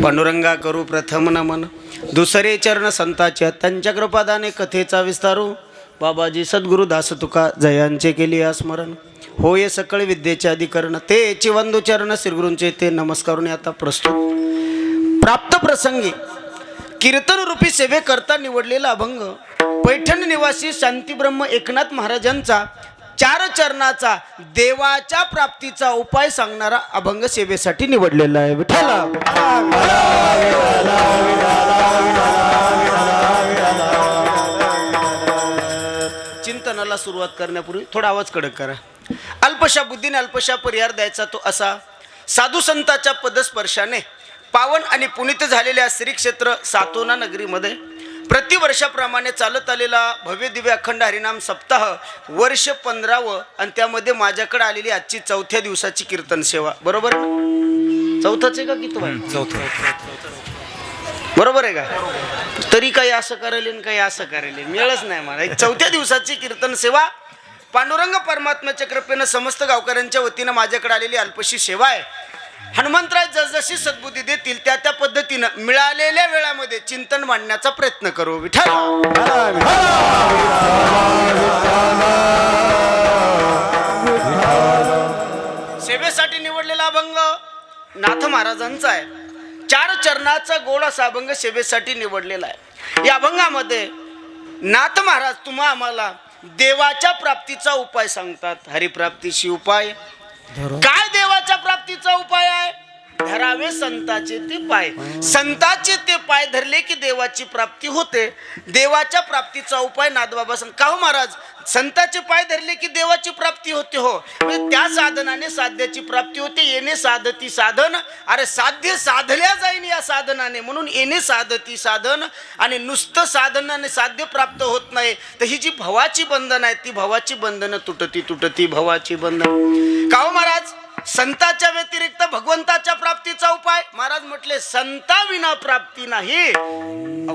पांडुरंगा करू प्रथम नमन, दुसरे चरण संताचे त्यांच्या कृपादाने कथेचा विस्तारू. बाबाजी सद्गुरु दास तुका जयांचे केली स्मरण, होय सकळ विद्येचे अधिकरण, ते चिवंदू चरण श्रीगुरूंचे ते नमस्कारून आता प्रस्तुत. प्राप्त प्रसंगी कीर्तन रूपी सेवे करता निवडलेला अभंग पैठण निवासी शांतीब्रह्म एकनाथ महाराजांचा 4 चरणाचा देवाच्या प्राप्तीचा उपाय सांगणारा अभंग सेवेसाठी निवडलेला आहे. विठ्ठला चिंतनाला सुरुवात करण्यापूर्वी थोडा आवाज कडक करा. अल्पशा बुद्धीने अल्पशा परिहार द्यायचा तो असा. साधू संतांच्या पदस्पर्शाने पावन आणि पुनीत झालेल्या श्री क्षेत्र सातोना नगरीमध्ये प्रतिवर्षाप्रमाणे चालत आलेला भव्य दिव्य अखंड हरिनाम सप्ताह वर्ष 15वे आणि त्यामध्ये माझ्याकडे आलेली आजची 4थ्या दिवसाची कीर्तन सेवा. बरोबर चौथाच आहे का किती? चौथा. बरोबर आहे का? तरी काही असं करेल काही असं करेल मिळच नाही मला. 4थ्या दिवसाची कीर्तन सेवा पांडुरंग परमात्म्याच्या कृपेनं समस्त गावकऱ्यांच्या वतीनं माझ्याकडे आलेली अल्पशी सेवा आहे. हनुमंतराय जसजशी सद्बुद्धी देतील त्या त्या पद्धतीनं मिळालेल्या वेळामध्ये चिंतन मांडण्याचा प्रयत्न करू. विठ्ठल सेवेसाठी निवडलेला अभंग नाथ महाराजांचा आहे. 4 चरणाचा गोड असा अभंग सेवेसाठी निवडलेला आहे. या अभंगामध्ये नाथ महाराज तुम्हा आम्हाला देवाच्या प्राप्तीचा उपाय सांगतात. हरिप्राप्तीशी उपाय. काय देवाच्या प्राप्तीचा उपाय आहे? धरावे संताचे ते पाय. संताचे ते पाय धरले की देवाची प्राप्ती होते. देवाच्या प्राप्तीचा उपाय नाथबाबा सांग. का हो महाराज? संताचे पाय धरले की देवाची प्राप्ती होते. हो, म्हणजे त्या साधनाने साध्याची प्राप्ती होते. येणे साधती साधन. अरे साध्य साधल्या जाईन या साधनाने, म्हणून येणे साधती साधन. आणि नुसतं साधनाने साध्य प्राप्त होत नाही, तर ही जी भवाची बंधन आहे ती भवाची बंधनं तुटती भवाची बंधन. का हो महाराज? संताच्या व्यतिरिक्त भगवंताच्या प्राप्तीचा उपाय. महाराज म्हटले संता विना प्राप्ती नाही.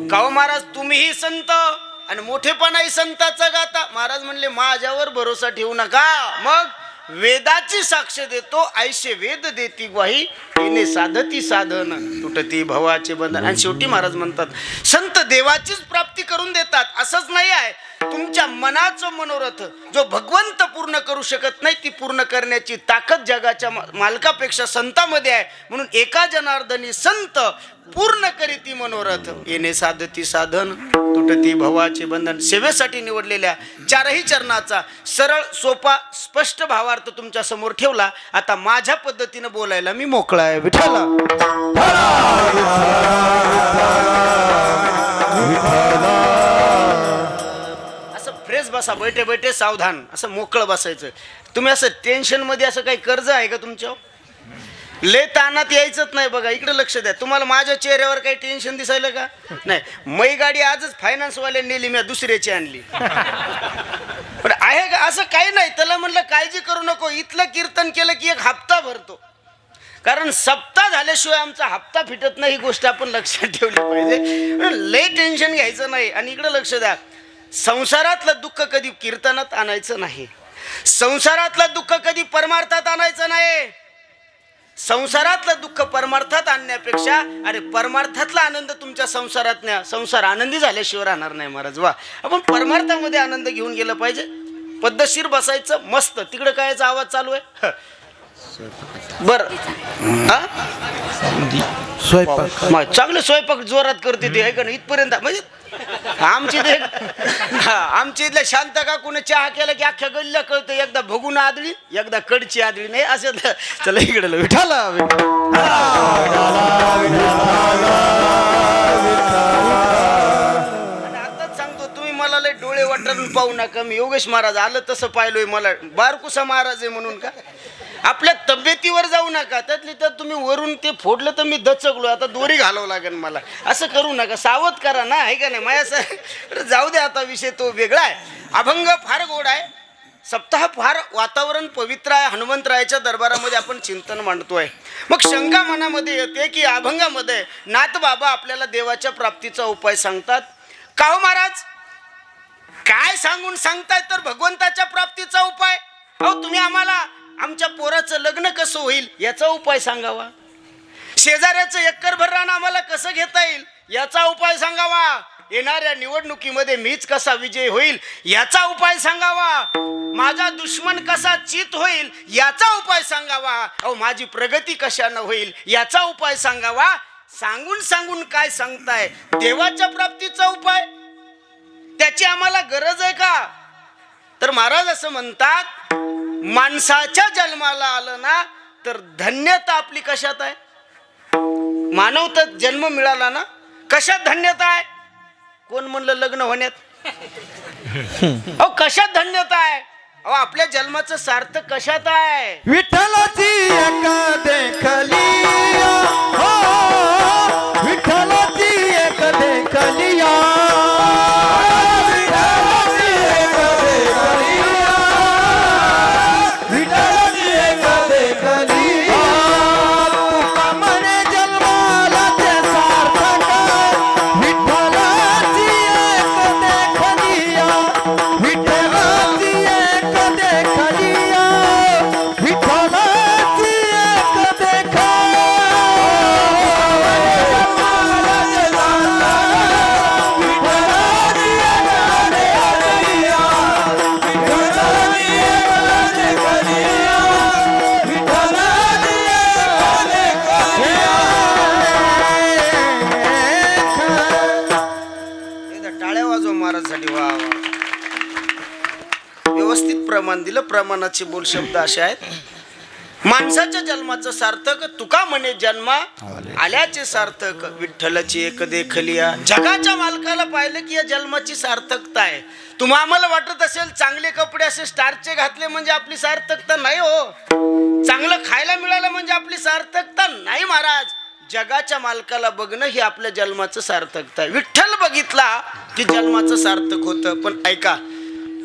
का हो महाराज? तुम्हीही संत आणि मोठेपणाही संताचा गाता. महाराज म्हणले माझ्यावर भरोसा ठेवू नका. मग वेदाची साक्ष देतो, ऐशे वेद देती ग्वाही, येणे साधती साधन तुटती भवाचे बंधन. आणि शेवटी महाराज म्हणतात संत देवाचीच प्राप्ती करून देतात. असंच नाही आहे, तुमच्या मनाचं मनोरथ जो भगवंत पूर्ण करू शकत नाही ती पूर्ण करण्याची ताकद जगाच्या मालकापेक्षा संतामध्ये आहे. म्हणून एका जनार्दनी संत पूर्ण करीती मनोरथ, येणे साधती साधन तुटती भवाचे बंधन. सेवेसाठी निवडलेल्या 4ही चरणाचा सरळ सोपा स्पष्ट भावार्थ तुमच्या समोर ठेवला. आता माझ्या पद्धतीने बोलायला मी मोकळा आहे. विठ्ठला फ्रेश बसा, बैठे बैठे सावधान, असं मोकळं बसायचं. तुम्ही असं टेन्शन मध्ये असं काही कर्ज आहे का तुमच्या? लय तानात यायचंच नाही. बघा इकडे लक्ष द्या. तुम्हाला माझ्या चेहऱ्यावर काही टेन्शन दिसायला का नाही? मै गाडी आजच फायनान्सवाल्या नेली, मी दुसऱ्याची आणली. पण आहे का असं काही नाही. त्याला म्हणलं काळजी करू नको, इथलं कीर्तन केलं की 1 हप्ता भरतो. कारण सप्ताह झाल्याशिवाय आमचा हप्ता फिटत नाही. ही गोष्ट आपण लक्षात ठेवली पाहिजे. लय टेन्शन घ्यायचं नाही. आणि इकडे लक्ष द्या, संसारातलं दुःख कधी कीर्तनात आणायचं नाही. संसारातलं दुःख कधी परमार्थात आणायचं नाही. संसारातलं दुःख परमार्थात आणण्यापेक्षा अरे परमार्थातला आनंद तुमच्या संसारात न्या. संसार आनंदी झाल्याशिवाय राहणार नाही महाराज. वा, आपण परमार्थामध्ये आनंद घेऊन गेलं पाहिजे. पद्धतशीर बसायचं. मस्त. तिकडे कायचा आवाज चालू आहे? बर चांगले स्वयंपाक जोरात करते ते आहे का नाही? इथपर्यंत म्हणजे आमची इथल्या शांत का कुणी चहा केला की अख्ख्या गल्ल्या कळतं. एकदा भगून आदळी, एकदा कडची आदळी नाही असं. चला इकडे विठाला. आताच सांगतो, तुम्ही मला लय डोळे वाटून पाहू नका. मी योगेश महाराज आलं तसं पाहिलोय. मला बारकुसा महाराज आहे म्हणून का? आपल्या तब्येतीवर जाऊ नका. त्यातली तर तुम्ही वरून ते फोडलं तर मी दचकलो. आता दोरी घालावं लागेल मला. असं करू नका. सावध करा ना, आहे का नाही? माझ्या जाऊ दे आता, विषय तो वेगळा आहे. अभंग फार गोड आहे. सप्ताह फार वातावरण पवित्र आहे. हनुमंतरायाच्या दरबारामध्ये आपण चिंतन मांडतोय. मग शंका मनामध्ये येते की अभंगामध्ये नाथ बाबा आपल्याला देवाच्या प्राप्तीचा उपाय सांगतात. का हो महाराज? काय सांगून सांगताय तर भगवंताच्या प्राप्तीचा उपाय. अहो तुम्ही आम्हाला आमच्या पोराचं लग्न कसं होईल याचा उपाय सांगावा. शेजाऱ्याचं 1 एकर भर रान आम्हाला कसं घेता येईल याचा उपाय सांगावा. येणाऱ्या निवडणुकीमध्ये मीच कसा विजय होईल याचा उपाय सांगावा. माझा दुश्मन कसा चित होईल याचा उपाय सांगावा. अहो माझी प्रगती कशानं होईल याचा उपाय सांगावा. सांगून सांगून काय सांगताय? देवाच्या प्राप्तीचा उपाय, त्याची आम्हाला गरज आहे का? तर महाराज असं म्हणतात, माणसाच्या जन्माला आलं ना तर धन्यता आपली कशात आहे? मानवता जन्म मिळाला ना, कशात धन्यता आहे? कोण म्हणलं लग्न होण्यात? अहो कशात धन्यता आहे? अहो आपल्या जन्माचं सार्थक कशात आहे? विठ्ठलाची एक देखलिया, हो विठ्ठलाची एक देखलिया, विठ्ठलाची एक देखलिया, विठ्ठलाची एक देखलिया. तुका म्हणे जन्माला ते सार्थक, विठ्ठलाची एक देखलिया, विठ्ठलाची एक देखलिया, विठ्ठलाची एक देखलिया. टाळ्या वाजवा महाराजसाठी. वा वा, व्यवस्थित प्रमाण दिलं. प्रमाणाचे बोल शब्द असे आहेत, माणसाच्या जन्माचं सार्थक तुका म्हणे जन्मा आल्याचे सार्थक, विठ्ठलाची एक देखलिया. जगाच्या मालकाला पाहिलं की या जन्माची सार्थकता आहे. तुम्हा आम्हाला वाटत असेल चांगले कपडे असे स्टारचे घातले म्हणजे आपली सार्थकता नाही हो. चांगलं खायला मिळालं म्हणजे आपली सार्थकता नाही महाराज. जगाच्या मालकाला बघणं ही आपल्या जन्माचं सार्थकता आहे. विठ्ठल बघितला की जन्माचं सार्थक होतं. पण ऐका,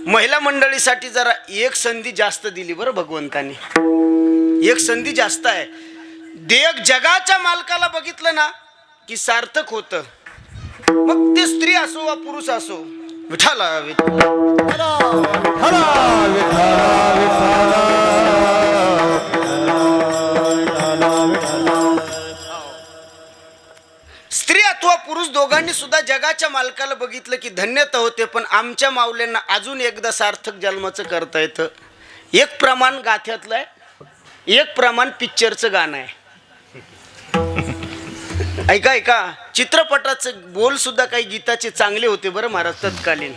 महिला मंडळीसाठी जरा एक संधी जास्त दिली बरं भगवंतानी. एक संधी जास्त आहे. जगाच्या मालकाला बघितलं ना की सार्थक होतं. मग ते स्त्री असो वा पुरुष असो. विठ्ठला स्त्री अथवा पुरुष दोघांनी सुद्धा जगाच्या मालकाला बघितलं की धन्यता होते. पण आमच्या माऊल्यांना अजून एकदा सार्थक जन्माचं करता येतं. एक प्रमाण गाथ्यातलं आहे, एक प्रमाण पिक्चरचं गाणं आहे. ऐका ऐका, चित्रपटाचं बोल सुद्धा काही गीताचे चांगले होते बरं महाराज तत्कालीन.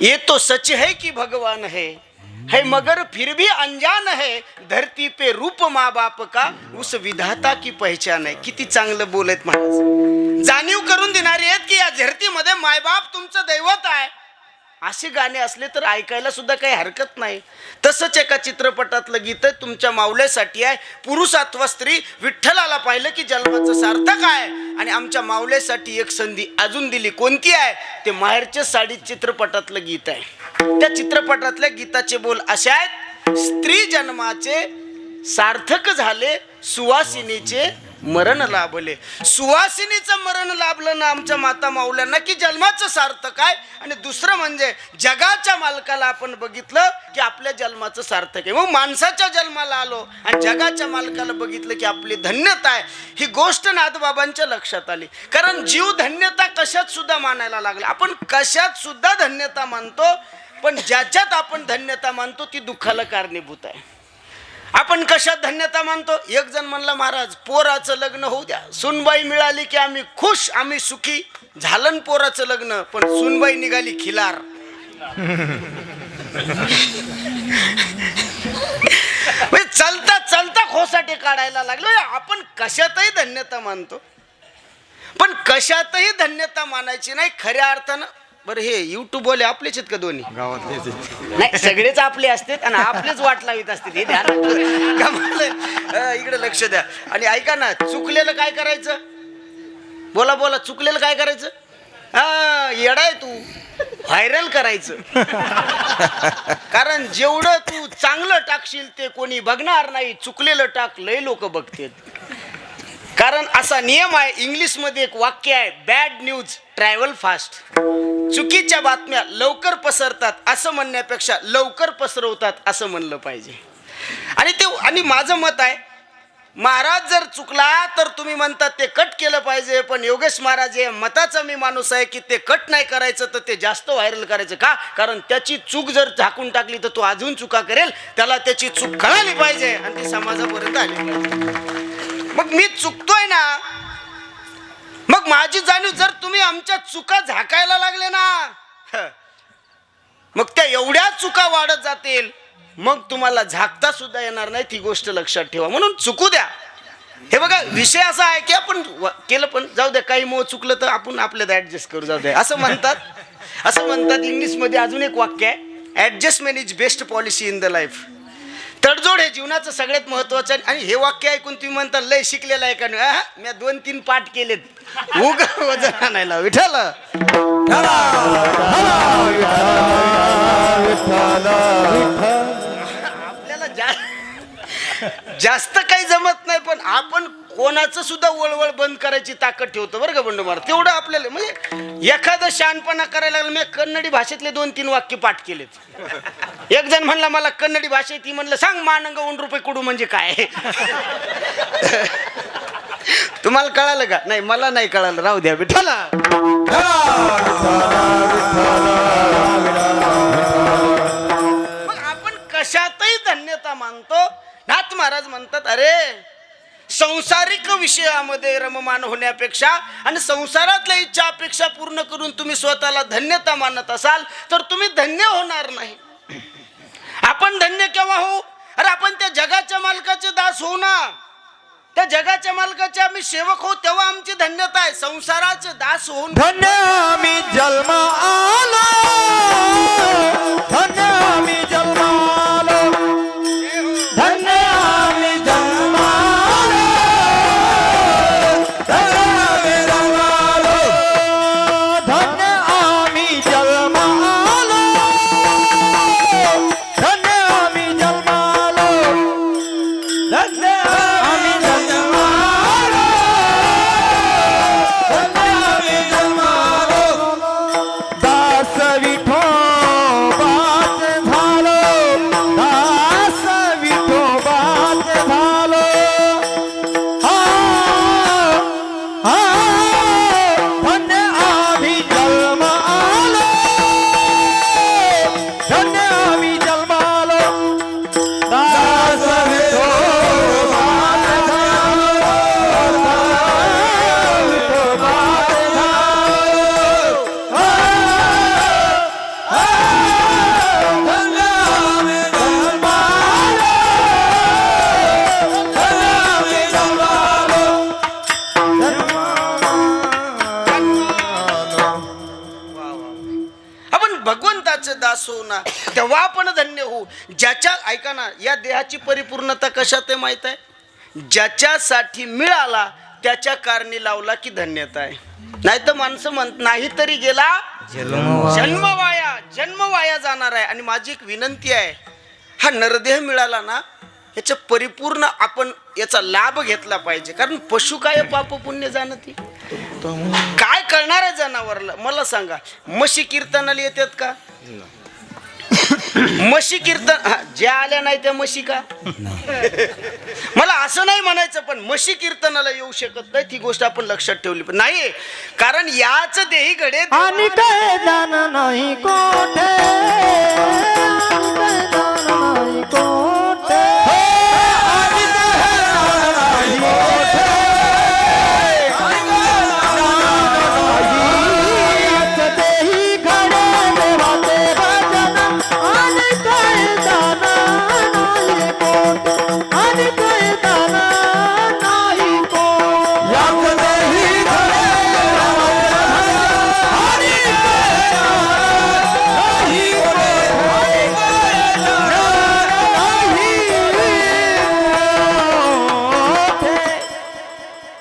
ये तो सच है कि भगवान है मगर फिर भी अनजान है, धरती पे रूप माँ बाप का उस विधाता की पहचान है. किती चांगलं बोल आहेत महाराज. जाणीव करून देणारे आहेत की या धरतीमध्ये मायबाप तुमचं दैवत आहे. असे गाणे असले तर ऐकायला सुद्धा काही हरकत नाही. तसंच एका चित्रपटातलं गीत तुमच्या माऊल्यासाठी आहे. पुरुष अथवा स्त्री विठ्ठलाला पाहिलं की जन्माचं सार्थक आहे. आणि आमच्या माऊल्यासाठी एक संधी अजून दिली. कोणती आहे? ते माहेरच्या साडीत चित्रपटातलं गीत आहे. त्या चित्रपटातल्या गीताचे बोल असे आहेत, स्त्री जन्माचे सार्थक झाले, सुवासिनीचे मरण लाभले. सुवासिनीचं मरण लाभलं ना आमच्या माता माऊल्यांना की जन्माचं सार्थक आहे. आणि दुसरं म्हणजे जगाच्या मालकाला आपण बघितलं की आपल्या जन्माचं सार्थक आहे. मग माणसाच्या जन्माला आलो आणि जगाच्या मालकाला बघितलं की आपली धन्यता आहे. ही गोष्ट नाथबाबांच्या लक्षात आली. कारण जीव धन्यता कशात सुद्धा मानायला लागला. आपण कशात सुद्धा धन्यता मानतो, पण ज्याच्यात आपण धन्यता मानतो ती दुःखाला कारणीभूत आहे. आपण कशात धन्यता मानतो? एक जण म्हणला, महाराज पोराचं लग्न होऊ द्या, सुनबाई मिळाली की आम्ही खुश, आम्ही सुखी. झालं पोराचं लग्न, पण सुनबाई निघाली खिलार. चलता चलता खोसाटे काढायला लागलो. आपण कशातही धन्यता मानतो, पण कशातही धन्यता मानायची नाही खऱ्या अर्थानं. बरं, हे युट्यूब वाले आपलेच आहेत का दोन्ही? गावातले नाही, सगळेच आपले असतात आणि आपलेच वाट लावित असतात. हे ध्यान इकडे लक्ष द्या. आणि ऐका ना, चुकलेलं काय करायचं? बोला बोला, चुकलेलं काय करायचं? हा येडाय तू, व्हायरल करायचं. कारण जेवढं तू चांगलं टाकशील ते कोणी बघणार नाही. चुकलेलं टाक, लय लोक बघतात. कारण असा नियम आहे. इंग्लिशमध्ये एक वाक्य आहे, बॅड न्यूज ट्रॅव्हल फास्ट. चुकीच्या बातम्या लवकर पसरतात असं म्हणण्यापेक्षा लवकर पसरवतात असं म्हणलं पाहिजे. आणि माझं मत आहे, महाराज जर चुकला तर तुम्ही म्हणतात ते कट केलं पाहिजे, पण योगेश महाराज हे मताचा मी माणूस आहे की ते कट नाही करायचं तर ते जास्त व्हायरल करायचं. का? कारण त्याची चूक जर झाकून टाकली तर तो अजून चुका करेल. त्याला त्याची चूक कळाली पाहिजे आणि ती समाजापर्यंत आली पाहिजे. मग मी चुकतोय ना, मग माझी जाणीव जर तुम्ही आमच्या चुका झाकायला लागले ना, मग त्या एवढ्या चुका वाढत जातील, मग तुम्हाला झाकता सुद्धा येणार नाही. ती गोष्ट लक्षात ठेवा. म्हणून चुकू द्या. हे बघा, विषय असा आहे की आपण केलं पण जाऊ द्या, काही मोह चुकलं तर आपण आपल्याला ऍडजस्ट करू, जाऊ द्या असं म्हणतात. असं म्हणतात इंग्लिशमध्ये अजून एक वाक्य आहे, adjustment is best policy in the life. तडजोड हे जीवनाचं सगळ्यात महत्वाचं आहे. आणि हे वाक्य ऐकून तुम्ही म्हणता लय शिकलेलं आहे का? मी 2-3 पाठ केलेत, उग वजन आणायला. विठ्ठल आपल्याला जास्त काही जमत नाही, पण आपण कोणाचं सुद्धा वळवळ बंद करायची ताकद ठेवतो बरं का बंडू महाराज. तेवढं आपल्याला म्हणजे एखादं शहाणपणा करायला लागलं. मी कन्नडी भाषेतले 2-3 वाक्य पाठ केलेत. एक जण म्हणला मला कन्नडी भाषेत, ती म्हणलं सांग मानंग 1 रुपये कुडू म्हणजे काय. तुम्हाला कळालं का? नाही, मला नाही कळालं, राहू द्या. विठ्ठला मग आपण कशातही धन्यता मानतो. नाथ महाराज म्हणतात, अरे संसारिक विषयामध्ये रममान होण्यापेक्षा आणि संसारातल्या इच्छा अपेक्षा पूर्ण करून तुम्ही स्वतःला धन्यता मानत असाल तर तुम्ही धन्य होणार नाही. आपण धन्य केव्हा होऊ? अरे आपण त्या जगाच्या मालकाचे दास होऊ ना. त्या जगाच्या मालकाचे आम्ही सेवक होऊ, तेव्हा आमची धन्यता आहे. संसाराचे दास होऊन धन्य आम्ही जन्म आलो, धन्य आम्ही जन्म आलो, धन्य आम्ही जन्म आलो, धन्य आम्ही जन्म आलो, धन्य आम्ही जन्म आलो, धन्य आम्ही जन्म आलो, धन्य आम्ही जन्म आलो, धन्य आम्ही जन्म आलो. दास विठोबाच झालो, दास विठोबाच झालो. हा हा धन्य आम्ही जन्म आलो, धन्य आम्ही जन्म आलो. दास विठोबाच झालो, दास विठोबाच झालो. धन्य आम्ही जन्म आलो, धन्य आम्ही जन्म आलो. आपण भगवंताचे दास होऊ ना, तेव्हा आपण धन्य होऊ. ज्याच्या ऐका ना, या देहाची परिपूर्णता कशात आहे माहित आहे? ज्याच्यासाठी मिळाला त्याच्या कारणी लावला की धन्यता आहे. नाही तर माणसं नाही तरी गेला जन्म वाया जाणार आहे. आणि माझी एक विनंती आहे, हा नरदेह मिळाला ना, याच्या परिपूर्ण आपण याचा लाभ घेतला पाहिजे. कारण पशु काय पाप पुण्य जाणती, काय करणार आहे जनावरला? मला सांगा, म्हशी कीर्तनाला येतात का? म्हशी कीर्तन ज्या आल्या नाही त्या म्हशी का? मला असं नाही म्हणायचं, पण म्हशी कीर्तनाला येऊ शकत नाही, ती गोष्ट आपण लक्षात ठेवली पण नाही. कारण याच देही घडे आणि काय जाण नाही कोठे, आणि काय जाण नाही कोठे, आणि काय जाण नाही कोठे, आणि काय जाण नाही. देही घडे देवाचे भजन, आणि काय जाण नाही कोठे, आणि काय जाण नाही कोठे. याच देही घडे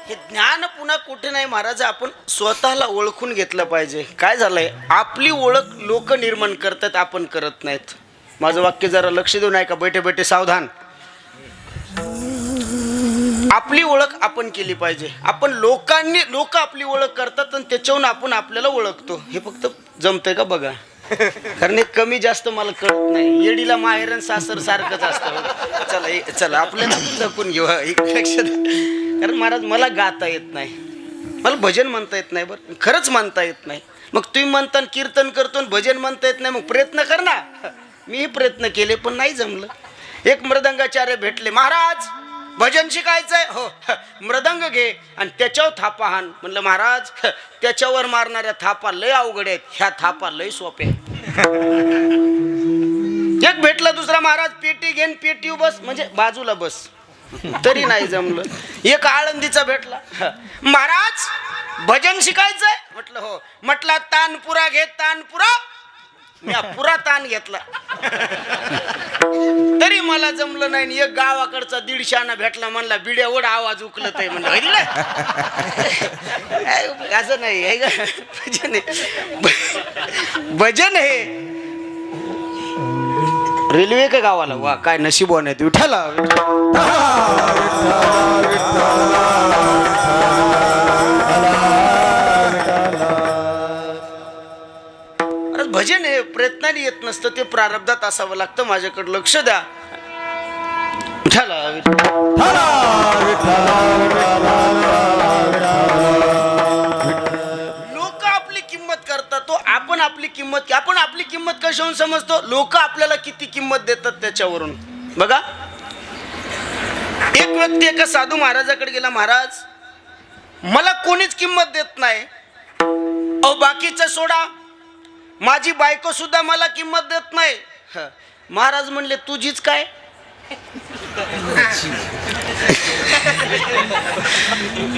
हे ज्ञान पुन्हा कुठे नाही महाराज. आपण स्वतःला ओळखून घेतलं पाहिजे. काय झालंय, आपली ओळख लोक निर्माण करतात, आपण करत नाहीत. माझं वाक्य जरा लक्ष देऊन ऐका, बैठे बैठे सावधान. आपली ओळख आपण केली पाहिजे. आपण लोक आपली ओळख करतात आणि त्याच्याहून आपण आपल्याला ओळखतो. हे फक्त जमतंय का बघा. कारण हे कमी जास्त मला कळत नाही. येडीला माहेरन सासर सारखंच असतं. चला चला आपल्याला जपून घेऊ. एक लक्ष द्या. कारण महाराज मला गाता येत नाही, मला भजन म्हणता येत नाही. बरं खरंच म्हणता येत नाही. मग तुम्ही म्हणता कीर्तन करतो भजन म्हणता येत नाही, मग प्रयत्न कर ना. मीही प्रयत्न केले पण नाही जमलं. एक मृदंगाचार्य भेटले, महाराज भजन शिकायचंय हो, मृदंग घे आणि त्याच्यावर थापा हाण. म्हणलं महाराज त्याच्यावर मारणाऱ्या थापा लय अवघड आहेत, ह्या थापा लय सोपे. एक भेटला दुसरा, महाराज पेटी घेन पेटी बस, म्हणजे बाजूला बस, तरी नाही जमलं. एक आळंदीचा भेटला, महाराज भजन शिकायचंय. म्हटलं हो. म्हटला तानपुरा घे तानपुरा. मी पुरा ताण घेतला तरी मला जमलं नाही. एक गावाकडचा 150 भेटला, म्हणला बिड्यावड आवाज उकलत आहे. म्हणलं असं नाही आहे का. भजन आहे, भजन आहे. रेल्वे का गावाला, वा काय नशीबवान आहे. विठ्ठला भजन हे प्रयत्नाने येत नसतं, ते प्रारब्धात असावं लागतं. माझ्याकडे लक्ष द्या. लोक आपली किंमत करतात, तो आपण आपली किंमत, आपण आपली किंमत कशावरून समजतो. लोक आपल्याला किती किंमत देतात त्याच्यावरून. बघा एक व्यक्ती एका साधू महाराजाकडे गेला, महाराज मला कोणीच किंमत देत नाही. अहो बाकीचं सोडा, माझी बायको सुद्धा मला किंमत देत नाही. महाराज म्हणले तुझीच काय.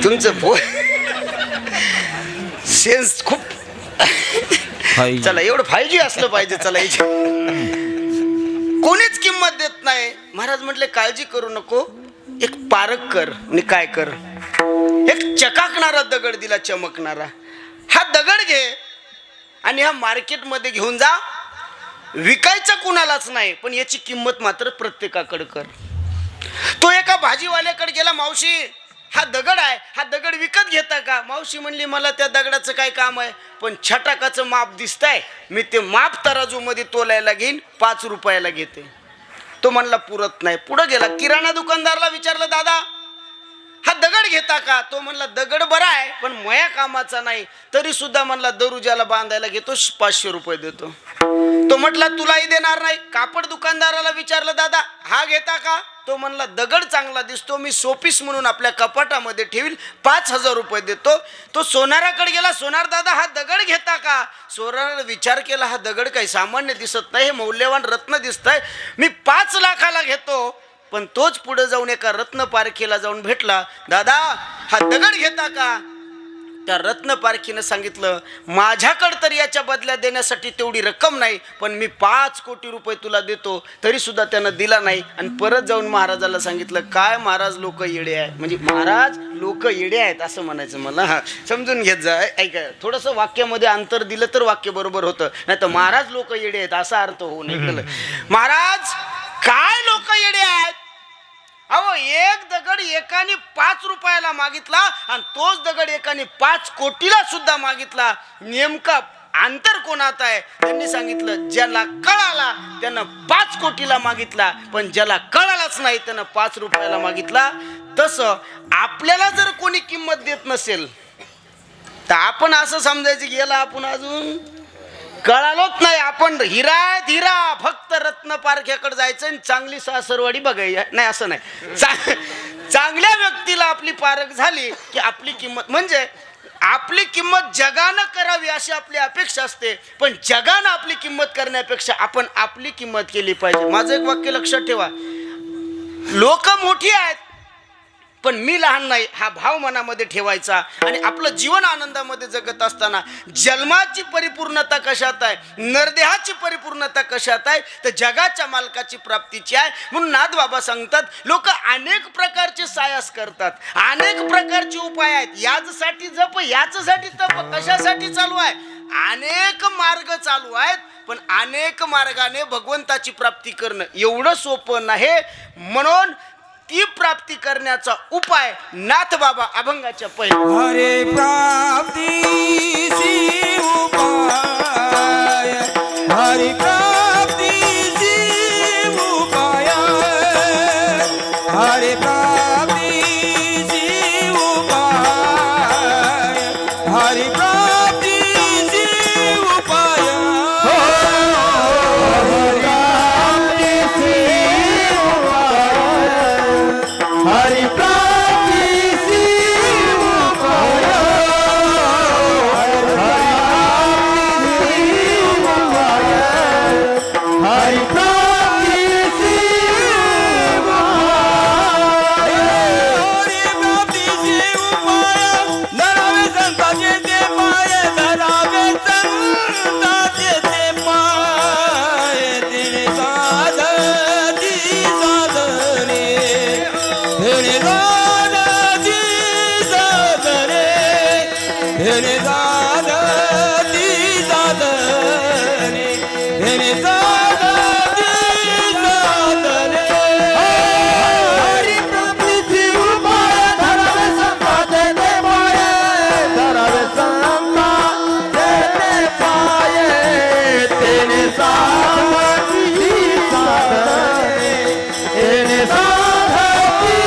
तुमचं सेन्स खूप चला एवढं 5G असलं पाहिजे. चला कोणीच किंमत देत नाही. महाराज म्हटले काळजी करू नको, एक पारख कर. आणि काय कर, एक चकाकणारा दगड दिला, चमकणारा. हा दगड घे आणि ह्या मार्केटमध्ये घेऊन जा. विकायचं कुणालाच नाही, पण याची किंमत मात्र प्रत्येकाकडे कर. तो एका भाजीवाल्याकडे गेला, मावशी हा दगड आहे, हा दगड विकत घेता का. मावशी म्हणली मला त्या दगडाचं काय काम आहे, पण छटाकाचं माप दिसतंय, मी ते माप तराजू मध्ये तोलायला घेईन, 5 रुपयाला घेते. तो म्हणला पुरत नाही. पुढे गेला, किराणा दुकानदारला विचारलं, दादा हा दगड घेता का. तो म्हणला दगड बरा आहे पण मया कामाचा नाही, तरी सुद्धा म्हणला दरुजाला बांधायला घेतो, 500 रुपये देतो. तो म्हटला तुलाही देणार नाही. कापड दुकानदाराला विचारलं, दादा हा घेता का. तो म्हणला दगड चांगला दिसतो, मी शोपीस म्हणून आपल्या कपाटामध्ये ठेवील, 5000 रुपये देतो. तो सोनाराकडे गेला, सोनार दादा हा दगड घेता का. सोनाराने विचार केला, हा दगड काही सामान्य दिसत नाही, हे मौल्यवान रत्न दिसत आहे, मी 5 लाखाला घेतो. पण तोच पुढे जाऊन एका रत्न पारखीला जाऊन भेटला, दादा हा दगड घेता का. त्या रत्न पारखीनं सांगितलं, माझ्याकडे तर याच्या बदल्या देण्यासाठी तेवढी रक्कम नाही, पण मी 5 कोटी रुपये तुला देतो. तरी सुद्धा त्यानं दिला नाही. आणि परत जाऊन महाराजाला सांगितलं, काय महाराज लोक येडे आहे. म्हणजे महाराज लोक येडे आहेत असं म्हणायचं मला. हा समजून घेत जा. ऐका, थोडंसं वाक्यामध्ये अंतर दिलं तर वाक्य बरोबर होतं, नाही तर महाराज लोक येडे आहेत असा अर्थ होऊ नये. महाराज काय लोक येडे आहेत. अहो एक दगड एकाने 5 रुपयाला मागितला आणि तोच दगड एकाने 5 कोटीला सुद्धा मागितला. नेमका अंतर कोणात आहे. त्यांनी सांगितलं, ज्याला कळाला त्यानं 5 कोटीला मागितला, पण ज्याला कळालाच नाही त्यानं 5 रुपयाला मागितला. तसं आपल्याला जर कोणी किंमत देत नसेल तर आपण असं समजायचं की याला आपण अजून कळालोच नाही. आपण हिरा आहेत हिरा, फक्त रत्न पारख्याकडे जायचं आणि चांगली सासरवाडी बघायची नाही, असं नाही. चांगल्या व्यक्तीला आपली पारख झाली की आपली किंमत, म्हणजे आपली किंमत जगानं करावी अशी आपली अपेक्षा असते, पण जगानं आपली किंमत करण्यापेक्षा आपण आपली किंमत केली पाहिजे. माझं एक वाक्य लक्षात ठेवा, लोक मोठी आहेत पण मी लहान नाही, हा भाव मनामध्ये ठेवायचा. आणि आपलं जीवन आनंदामध्ये जगत असताना जन्माची परिपूर्णता कशात आहे, नरदेहाची परिपूर्णता कशात आहे, तर जगाच्या मालकाची प्राप्तीची आहे. म्हणून नाथबाबा सांगतात, लोक अनेक प्रकारचे सायास करतात, अनेक प्रकारचे उपाय आहेत, याचसाठी जप याचसाठी तप, कशासाठी चालू आहे, अनेक मार्ग चालू आहेत, पण अनेक मार्गाने भगवंताची प्राप्ती करणं एवढं सोपं नाही. म्हणून ती प्राप्ती करण्याचा उपाय नाथबाबा अभंगाच्या पहिले, हरे प्राप्तीची उपाय हरी प्राप्तीची उपाय हरी प्राप्तीची उपाय हरी प्राप्तीची हरी प्राप्तीची उपाय धरावे संताचे ते पाय धरावे संताचे ते पाय तिने साधती साधने तिने साधती साधने तिने साधती साधने तिने साधती साधने हरी प्राप्तीची उपाय धरावे संताचे ते पाय धरावे संताचे ते पाय तेने साधती साधने तेने साधती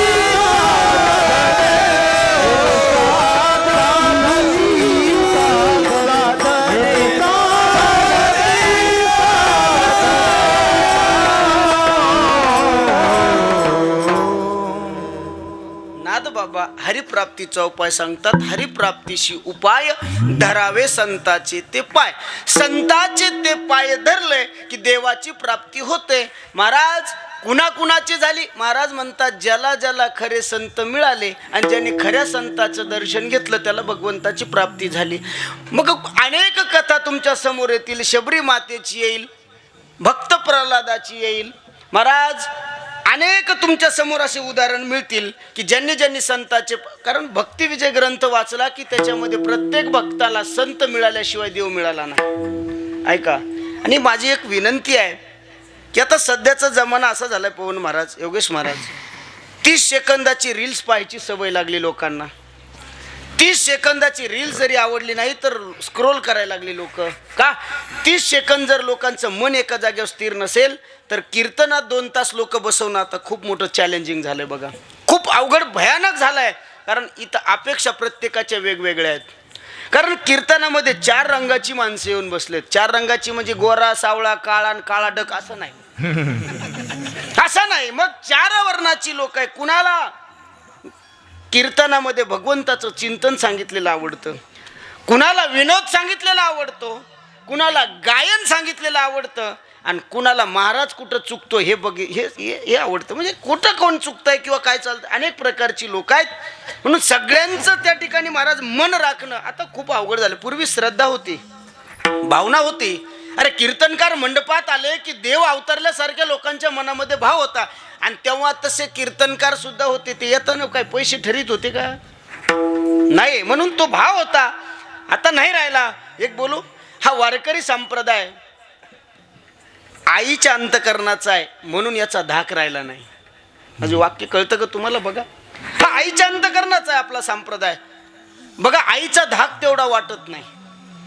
नाद बाबा हरिप्राप्तीचा उपाय सांगतात. हरिप्राप्तीशी उपाय धरावे संताचे ते पाय. संताचे ते पाय धरले की देवाची प्राप्ती होते. महाराज कुणाकुणाची झाली? महाराज म्हणतात ज्याला ज्याला खरे संत मिळाले आणि ज्याने खऱ्या संताचं दर्शन घेतलं त्याला भगवंताची प्राप्ती झाली. मग अनेक कथा तुमच्या समोर येतील. शबरी मातेची येईल, भक्त प्रल्हादाची येईल. महाराज अनेक तुमच्या समोर असे उदाहरण मिळतील की ज्यांनी ज्यांनी संताचे, कारण भक्ती विजय ग्रंथ वाचला की त्याच्यामध्ये प्रत्येक भक्ताला संत मिळाल्याशिवाय देव मिळाला नाही. ऐका, आणि माझी एक विनंती आहे की आता सध्याचा जमाना असा झालाय पवन महाराज, योगेश महाराज, 30 सेकंदाची रील्स पाहायची सवय लागली लोकांना. 30 सेकंदाची रील जरी आवडली नाही तर स्क्रोल करायला लागले लोक. का? 30 सेकंद जर लोकांचं मन एका जागेवर स्थिर नसेल तर कीर्तनात 2 तास लोक बसवणं आता खूप मोठं चॅलेंजिंग झालंय. बघा, खूप अवघड भयानक झालंय. कारण इथं अपेक्षा प्रत्येकाच्या वेगवेगळ्या आहेत. कारण कीर्तनामध्ये 4 रंगाची माणसं येऊन बसलेत. 4 रंगाची म्हणजे गोरा, सावळा, काळा आणि काळा डक असं नाही. असं नाही. मग 4 वर्णाची लोक आहे. कुणाला कीर्तनामध्ये भगवंताचं चिंतन सांगितलेलं आवडतं, कुणाला विनोद सांगितलेला आवडतो, कुणाला गायन सांगितलेलं आवडतं, आणि कुणाला महाराज कुठं चुकतो हे हे आवडतं. म्हणजे कुठं कोण चुकतंय किंवा काय चालतं, अनेक प्रकारची लोक आहेत. म्हणून सगळ्यांचं त्या ठिकाणी महाराज मन राखणं आता खूप अवघड झालं. पूर्वी श्रद्धा होती, भावना होती. अरे कीर्तनकार मंडपात आले की देव अवतरल्यासारख्या लोकांच्या मनामध्ये भाव होता. आणि तेव्हा तसे कीर्तनकार सुद्धा होते. ते येताना काय पैसे ठरीत होते का? नाही. म्हणून तो भाव होता. आता नाही राहिला. एक बोलू, हा वारकरी संप्रदाय आईच्या अंतकरणाचा आहे म्हणून याचा धाक राहिला नाही. माझे वाक्य कळतं का तुम्हाला? बघा, हा आईच्या अंतकरणाचा आहे आपला संप्रदाय. बघा, आईचा धाक तेवढा वाटत नाही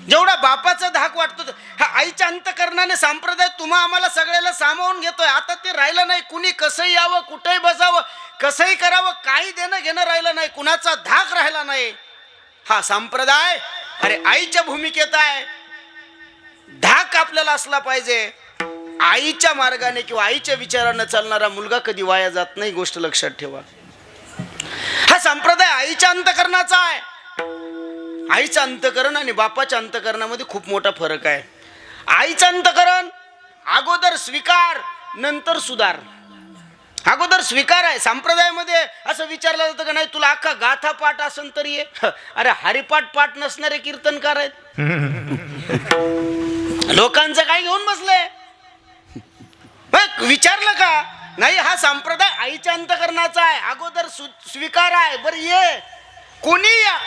जेवढा बापाचा धाक वाटतो. हा आईच्या अंतकरणाने संप्रदाय तुम्हा आम्हाला सगळ्याला सामावून घेतोय. आता ते राहिलं नाही. कुणी कसंही यावं, कुठेही बसावं, कसंही करावं, काही देणं घेणं राहिलं नाही. कुणाचा धाक राहिला नाही. हा संप्रदाय अरे आईच्या भूमिकेत आहे. धाक आपल्याला असला पाहिजे. आईच्या मार्गाने किंवा आईच्या विचारानं चालणारा मुलगा कधी वाया जात नाही. गोष्ट लक्षात ठेवा. हा संप्रदाय आईच्या अंतकरणाचा आहे. आईचं अंतकरण आणि बापाच्या अंतकरणामध्ये खूप मोठा फरक आहे. आईचं अंतकरण अगोदर स्वीकार नंतर सुधार. अगोदर स्वीकार आहे. संप्रदायामध्ये असं विचारलं जातं का नाही तुला अख्खा गाथा पाठ असन तरी ये. अरे हरिपाठ पाठ नसणारे कीर्तनकार आहेत. लोकांचं काय घेऊन बसले? विचारलं का? नाही, हा संप्रदाय आईच्या अंतकरणाचा आहे. अगोदर स्वीकार आहे. बरं ये, कोणी या,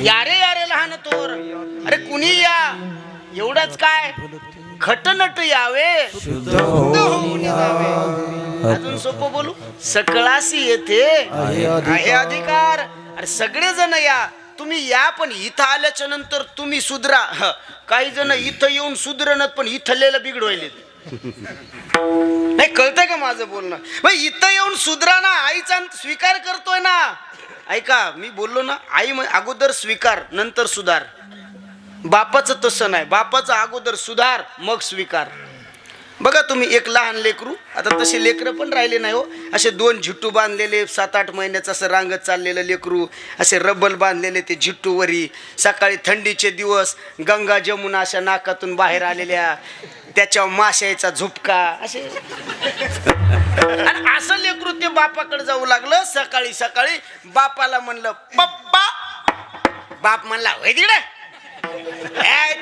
यारे यारे लहान तोर, अरे कुणी या, एवढंच काय, खटनट यावे, अजून सोपं बोलू, सकळासी येथे आहे अधिकार. अरे सगळेजण या, तुम्ही या, पण इथं आल्याच्या नंतर तुम्ही सुधरा. काही जण इथं येऊन सुधरणत पण इथलेला बिघडवायले. नाही, कळतंय का माझं बोलणं? इथं येऊन सुधरा ना. आईचा स्वीकार करतोय ना. ऐका मी बोललो ना, आई अगोदर स्वीकार नंतर सुधार. बापाचं तसं नाही, बापाचं अगोदर सुधार मग स्वीकार. बघा तुम्ही एक लहान लेकरू, आता तसे लेकरं पण राहिले नाही हो, असे 2 झिट्टू बांधलेले 7-8 महिन्याचं असं रांगत चाललेलं लेकरू, असे रब्बल बांधलेले ते झिट्टूवरी, सकाळी थंडीचे दिवस गंगा जमुना अशा नाकातून बाहेर आलेल्या, त्याच्यावर माशाचा झुपका असे. आणि असं लेकरू ते बापाकडे जाऊ लागलं. सकाळी सकाळी बापाला म्हणलं पप्पा. बाप म्हणला होय तिकडे,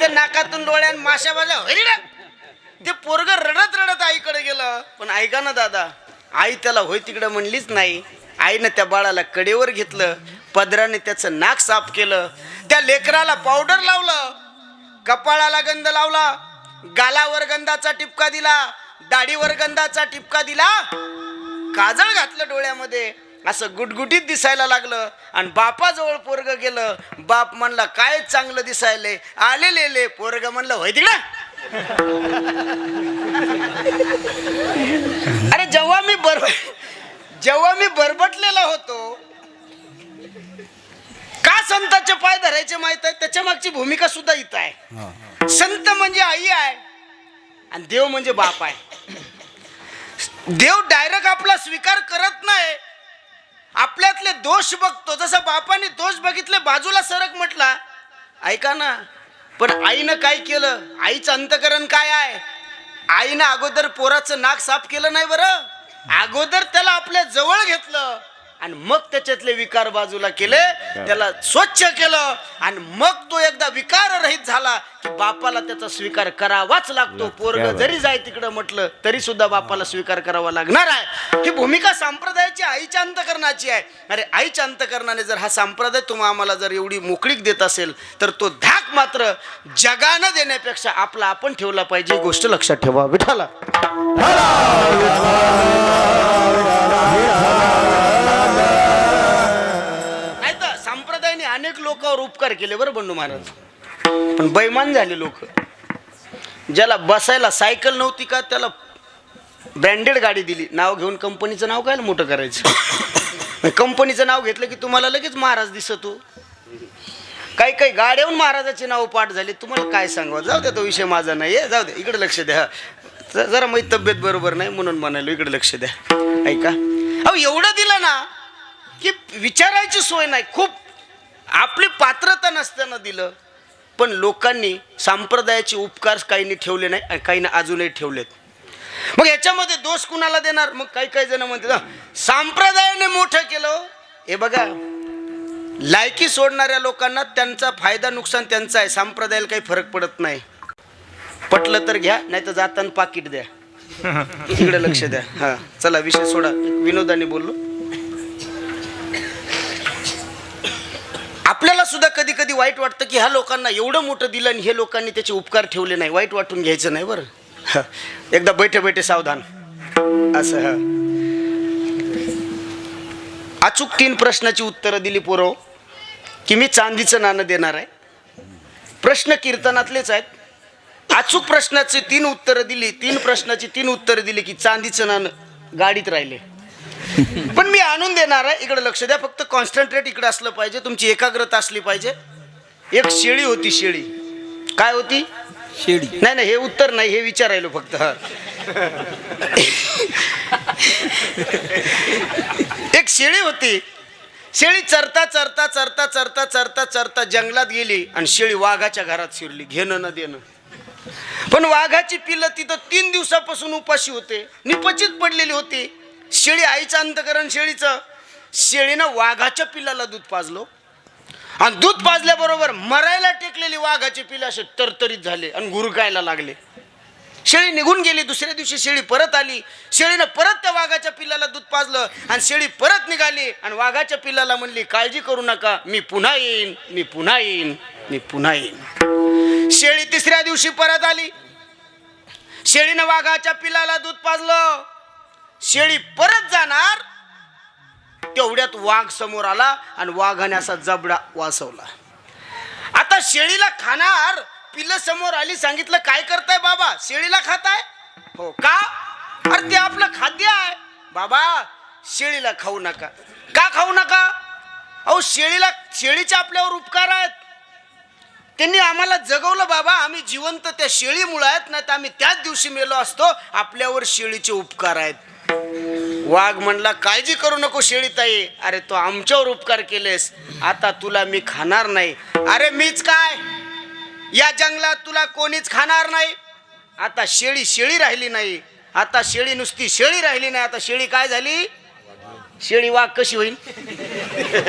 नाकातून डोळ्यान माशा बाजा होय तिकडे. ते पोरग रडत रडत आईकडे गेलं. पण ऐका ना दादा, आई त्याला होय तिकडे म्हणलीच नाही. आईनं त्या बाळाला कडेवर घेतलं, पदराने त्याचं नाक साफ केलं, त्या लेकराला पावडर लावलं, कपाळाला गंध लावला, गालावर गंधाचा टिपका दिला, दाढीवर गंधाचा टिपका दिला, काजळ घातलं डोळ्यामध्ये, असं गुटगुटीत दिसायला लागलं. आणि बापाजवळ पोरग गेलं. बाप म्हणला काय चांगलं दिसायले आलेले. पोरग म्हणलं होय तिकडे. अरे जेव्हा मी बरबटलेला होतो, का संतांचे पाय धरायचे माहित आहे? त्याच्या मागची भूमिका सुद्धा इथं आहे. संत म्हणजे आई आहे आणि देव म्हणजे बाप आहे. देव डायरेक्ट आपला स्वीकार करत नाही, आपल्यातले दोष बघतो. जसं बापाने दोष बघितले बाजूला सरक म्हटला. ऐका ना, पण आईनं काय केलं? आईचं अंतकरण काय आहे? आईनं अगोदर पोराचं नाक साफ केलं नाही बरं, अगोदर त्याला आपल्या जवळ घेतलं आणि मग त्याच्यातले विकार बाजूला केले, त्याला स्वच्छ केलं. आणि मग तो एकदा विकार रहित झाला की बापाला त्याचा स्वीकार करावाच लागतो. पोरग जरी जाय तिकडं म्हटलं तरी सुद्धा बापाला स्वीकार करावा लागणार आहे. ही भूमिका संप्रदायाची आईच्या अंतकरणाची आहे. अरे आईच्या अंतकरणाने जर हा संप्रदाय तुम्हाला आम्हाला जर एवढी मोकळीक देत असेल तर तो धाक मात्र जगानं देण्यापेक्षा आपला आपण ठेवला पाहिजे. ही गोष्ट लक्षात ठेवा. विठाला संप्रदायाने अनेक लोकांवर उपकार केले बरं बंडू महाराज, पण बैमान झाले लोक. ज्याला बसायला सायकल नव्हती का त्याला ब्रँडेड गाडी दिली. नाव घेऊन कंपनीचं नाव काय मोठं करायचं? कंपनीचं नाव घेतलं की तुम्हाला लगेच महाराज दिसतो. काही काही गाड्याहून महाराजाचे नाव पाठ झाले. तुम्हाला काय सांगावं, जाऊ द्या, तो विषय माझा नाही, जाऊ द्या, इकडे लक्ष द्या. जरा माझी तब्येत बरोबर नाही म्हणून म्हणालो, इकडे लक्ष द्या. ऐका, अहो एवढं दिलं ना की विचारायची सोय नाही. खूप आपली पात्रता नसताना दिलं. पण लोकांनी संप्रदायाचे उपकार काहींनी ठेवले नाही आणि काहींनी अजूनही ठेवलेत. मग याच्यामध्ये दोष कुणाला देणार? मग काही काही जण म्हणतात संप्रदायाने मोठं केलं. हे बघा, लायकी सोडणाऱ्या लोकांना त्यांचा फायदा नुकसान त्यांचा आहे, संप्रदायाला काही फरक पडत नाही. पटलं तर घ्या, नाही तर जाताना पाकिट द्या. इकडे लक्ष द्या. हा चला विषय सोडा. विनोदाने बोललो. आपल्याला सुद्धा कधी कधी वाईट वाटतं की ह्या लोकांना एवढं मोठं दिलं आणि हे लोकांनी त्याचे उपकार ठेवले नाही. वाईट वाटून घ्यायचं नाही बरं. एकदा बैठे बैठे सावधान. असं अचूक 3 प्रश्नाची उत्तरं दिली पोरं की मी चांदीचं नाणं देणार आहे. प्रश्न कीर्तनातलेच आहेत. अचूक प्रश्नाची 3 उत्तरं दिली, 3 प्रश्नाची 3 उत्तरं दिली की चांदीचं नाणं गाडीत राहिले. पण मी आणून देणार आहे. इकडे लक्ष द्या. फक्त कॉन्सन्ट्रेट इकडे असलं पाहिजे, तुमची एकाग्रता असली पाहिजे. एक शेळी होती. शेळी काय होती? शेळी. नाही नाही, हे उत्तर नाही, हे विचारायलो फक्त. एक शेळी होती. शेळी चरता चरता चरता चरता चरता चरता जंगलात गेली आणि शेळी वाघाच्या घरात शिरली. घेणं न देणं. पण वाघाची पिल्लं तिथं 3 दिवसापासून उपाशी होते, निपचित पडलेली होती. शेळी आईचं अंतकरण शेळीचं. शेळीनं वाघाच्या पिल्लाला दूध पाजलो आणि दूध पाजल्याबरोबर मरायला टेकलेली वाघाचे पिल्ले असे तरतरीत झाले आणि गुरकायला लागले. शेळी निघून गेली. दुसऱ्या दिवशी शेळी परत आली. शेळीनं परत त्या वाघाच्या पिल्लाला दूध पाजलं आणि शेळी परत निघाली आणि वाघाच्या पिल्लाला म्हणली काळजी करू नका, मी पुन्हा येईन, मी पुन्हा येईन, मी पुन्हा येईन. शेळी 3ऱ्या दिवशी परत आली. शेळीनं वाघाच्या पिल्लाला दूध पाजलं. शेळी परत जाणार तेवढ्यात वाघ समोर आला आणि वाघाने असा जबडा वासवला. आता शेळीला खाणार पिल्लं समोर आली. सांगितलं काय करताय बाबा? शेळीला खाताय? हो. का? अरे ते आपलं खाद्य आहे. बाबा शेळीला खाऊ नका. का खाऊ नका? अहो शेळीचे आपल्यावर उपकार आहेत. त्यांनी आम्हाला जगवलं बाबा, आम्ही जिवंत त्या शेळीमुळे आहेत, नाही तर आम्ही त्याच दिवशी मेलो असतो. आपल्यावर शेळीचे उपकार आहेत. वाघ म्हणला काळजी करू नको शेळीताई, अरे तो आमच्यावर उपकार केलेस, आता तुला मी खाणार नाही. अरे मीच काय, या जंगलात तुला कोणीच खाणार नाही. आता शेळी राहिली नाही. आता शेळी नुसती शेळी राहिली नाही. आता शेळी काय झाली? शेळी वाघ कशी होईल?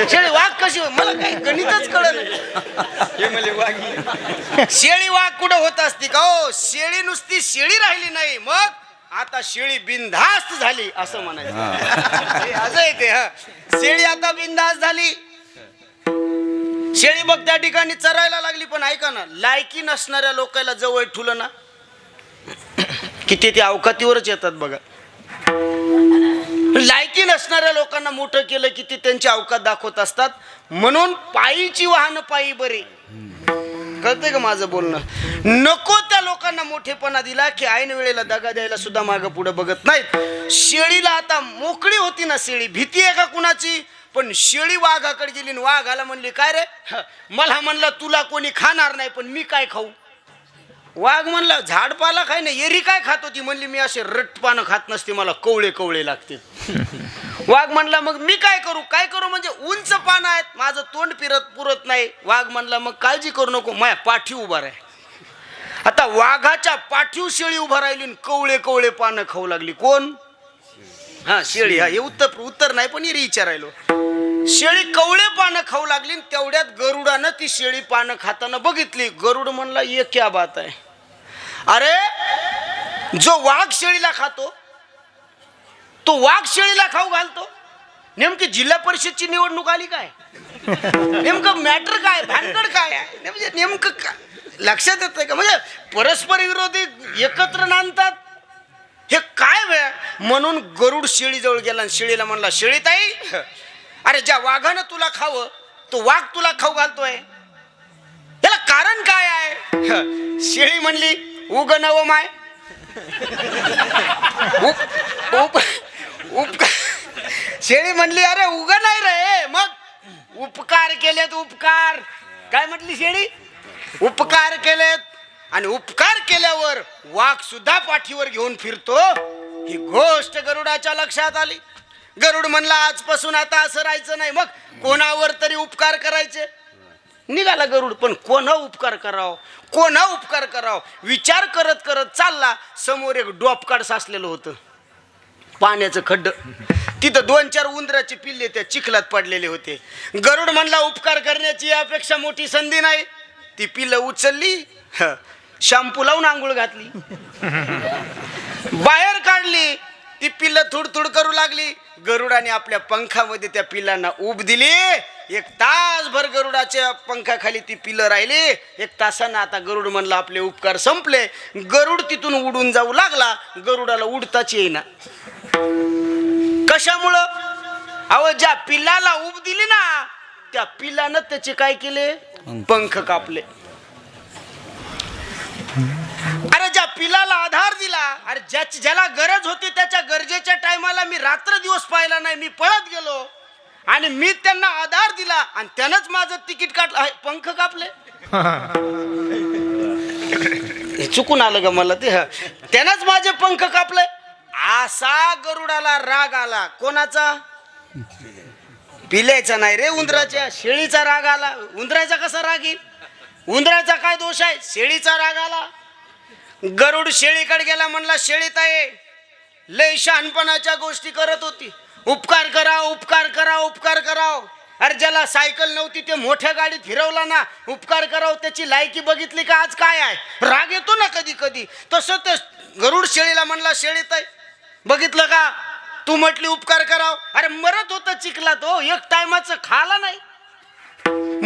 शेळी वाघ कशी होईल? मला काही गणितच कळलं. शेळी वाघ कुठं होत असती का हो? शेळी नुसती शेळी राहिली नाही, मग आता शेळी बिनधास्त झाली असं म्हणायचं. असं आहे ते. शेळी आता बिनधास्त झाली. शेळी बघ त्या ठिकाणी चरायला लागली. पण ऐका ना, लायकी नसणाऱ्या लोकांना जवळ ठुलं ना की ते अवकातीवरच येतात बघा. लायकी नसणाऱ्या लोकांना मोठं केलं की ते त्यांची अवकात दाखवत असतात. म्हणून पायीची वाहन पायी बरे. कळतंय का माझं बोलणं? नको त्या लोकांना मोठेपणा दिला की ऐन वेळेला दगा द्यायला सुद्धा मागं पुढे बघत नाहीत. शेळीला आता मोकळी होती ना शेळी, भीती आहे का कुणाची? पण शेळी वाघाकडे गेली आणि वाघाला म्हणली काय रे, मला म्हणलं तुला कोणी खाणार नाही, पण मी काय खाऊ? वाघ म्हणला झाडपाला खाय ना, एरी काय खात होती? म्हणली मी असे रट्टपानं खात नसते, मला कवळे कवळे लागते. वाघ म्हणला मग मी काय करू? काय करू म्हणजे उंच पानं आहेत, माझं तोंड पुरत नाही. वाघ म्हणला मग काळजी करू नको, माझ्या पाठीव उभा राह. आता वाघाच्या पाठीव शेळी उभा राहिली, कवळे कवळे पानं खाऊ लागली. कोण? हा शेळी. हा हे उत्तर नाही, पण एरी विचारायलो. शेळी कवळे पानं खाऊ लागली. तेवढ्यात गरुडानं ती शेळी पानं खाताना बघितली. गरुड म्हणला ये क्या बात आहे, अरे जो वाघ शेळीला खातो तो वाघ शेळीला खाऊ घालतो. नेमकी जिल्हा परिषदची निवडणूक आली काय? नेमकं मॅटर काय, भानगड काय आहे? म्हणजे नेमकं लक्षात येतंय का? म्हणजे परस्पर विरोधी एकत्र नांदतात हे काय वेळ? म्हणून गरुड शेळीजवळ गेला आणि शेळीला म्हणला शेळीताई, अरे ज्या वाघानं तुला खावं तो वाघ तुला खाऊ घालतोय, त्याला कारण काय आहे? शेळी म्हणली उग नव माय शेळी म्हणली अरे उग नाही रे, मग उपकार केलेत उपकार. काय म्हटली शेळी? उपकार केलेत. आणि उपकार केल्यावर वाघ सुद्धा पाठीवर घेऊन फिरतो, ही गोष्ट गरुडाच्या लक्षात आली. गरुड म्हणला आजपासून आता असं राहायचं नाही, मग कोणावर तरी उपकार करायचे. निघाला गरुड, पण कोणा उपकार कराव विचार करत करत चालला. समोर एक डोपकाड साचलेलं होतं, पाण्याचं खड्ड. तिथं 2-4 उंदराचे पिल्ले त्या चिखलात पडलेले होते. गरुड म्हणला उपकार करण्याची यापेक्षा मोठी संधी नाही. ती पिल्लं उचलली, शॅम्पू लावून आंघोळ घातली, बाहेर काढली. ती पिल्लं थुडथुड करू लागली. गरुडाने आपल्या पंखामध्ये त्या पिल्लांना ऊब दिली. 1 तासभर गरुडाच्या पंखाखाली ती पिल्लं राहिली. 1 तासानं आता गरुड म्हणला आपले उपकार संपले. गरुड तिथून उडून जाऊ लागला. गरुडाला उडताच येईना. कशामुळं? अहो ज्या पिल्लाला ऊब दिली ना त्या पिल्लानं त्याचे काय केले? पंख कापले. अरे ज्या पिलाला आधार दिला, अरे ज्याला गरज होती त्याच्या गरजेच्या टायमाला मी रात्र दिवस पाहिला नाही, मी पळत गेलो आणि मी त्यांना आधार दिला आणि त्यानंच माझं तिकीट काढलं. पंख कापले. हे चुकून आलं का मला? ते त्यानंच माझे पंख कापले. असा गरुडाला राग आला. कोणाचा? पिल्याचा नाही रे, उंदराच्या. शेळीचा राग आला. उंदराचा कसा राग येईल? उंदराचा काय दोष आहे? शेळीचा राग आला. गरुड शेळीकडे गेला, म्हणला शेळीताई लय शहाणपणाच्या गोष्टी करत होती, उपकार कराव उपकार कराव उपकार कराव. अरे ज्याला सायकल नव्हती ते मोठ्या गाडीत फिरवला ना, उपकार कराव. त्याची लायकी बघितली का आज काय आहे? राग येतो ना कधी कधी. तसं ते गरुड शेळीला म्हणला शेळीताई बघितलं का, तू म्हटली उपकार कराव. अरे मरत होतं चिखला तो, 1 टायमाचं खाला नाही,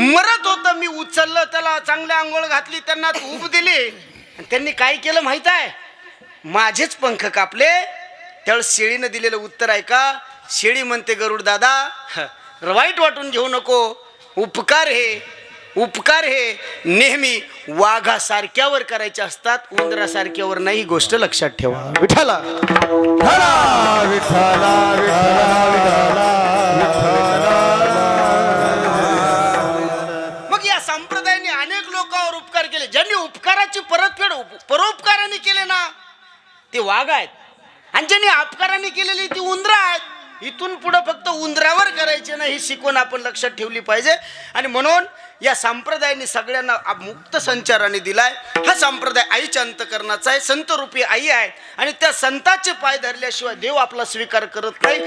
मरत होतं. मी उचललं त्याला, चांगल्या आंघोळ घातली, त्यांना ऊब दिली. त्यांनी काय केलं माहित आहे? माझेच पंख कापले. त्यावेळेस शेळीनं दिलेलं उत्तर आहे का? शेळी म्हणते गरुड दादा वाईट वाटून घेऊ नको, उपकार हे नेहमी वाघासारख्यावर करायचे असतात, उंदरासारख्यावर नाही. ही गोष्ट लक्षात ठेवा. विठ्ठला विठ्ठला विठ्ठला विठ्ठला विठ्ठला अनेक लोकांवर उपकार केले. ज्यांनी उपकाराची परतफेड परोपकाराने केले ना ते वाघ आहेत, आणि ज्यांनी अपकाराने केलेली ती उंदरं आहेत. इथून पुढे फक्त उंदरावर करायचे नाही, ही शिकवण आपण लक्षात ठेवली पाहिजे. आणि म्हणून या संप्रदायाने सगळ्यांना मुक्त संचाराने दिलाय. हा संप्रदाय आईच्या अंतकरणाचा आहे, संत रूपी आई आहे, आणि त्या संताचे पाय धरल्याशिवाय देव आपला स्वीकार करत नाही.